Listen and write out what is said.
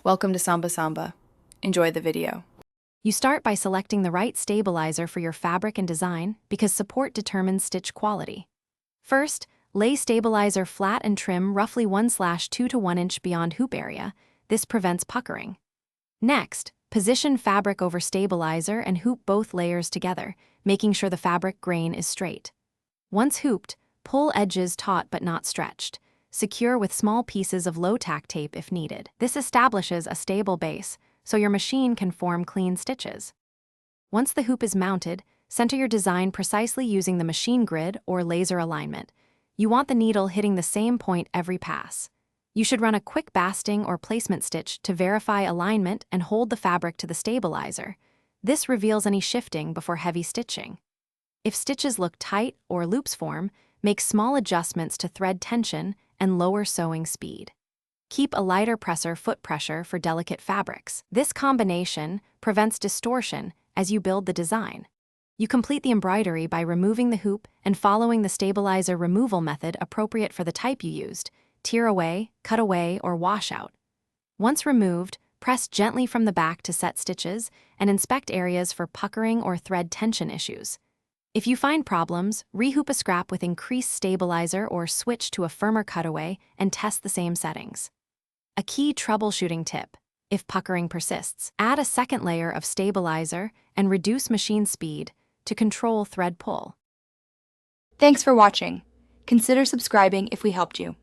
Welcome to Samba Samba. Enjoy the video. You start by selecting the right stabilizer for your fabric and design because support determines stitch quality. First, lay stabilizer flat and trim roughly 1/2 to 1 inch beyond hoop area. This prevents puckering. Next, position fabric over stabilizer and hoop both layers together, making sure the fabric grain is straight. Once hooped, pull edges taut but not stretched. Secure with small pieces of low-tack tape if needed. This establishes a stable base, so your machine can form clean stitches. Once the hoop is mounted, center your design precisely using the machine grid or laser alignment. You want the needle hitting the same point every pass. You should run a quick basting or placement stitch to verify alignment and hold the fabric to the stabilizer. This reveals any shifting before heavy stitching. If stitches look tight or loops form, make small adjustments to thread tension and lower sewing speed. Keep a lighter presser foot pressure for delicate fabrics. This combination prevents distortion as you build the design. You complete the embroidery by removing the hoop and following the stabilizer removal method appropriate for the type you used: tear away, cut away, or wash out. Once removed, press gently from the back to set stitches and inspect areas for puckering or thread tension issues. If you find problems, rehoop a scrap with increased stabilizer or switch to a firmer cutaway and test the same settings. A key troubleshooting tip: if puckering persists, add a second layer of stabilizer and reduce machine speed to control thread pull. Thanks for watching. Consider subscribing if we helped you.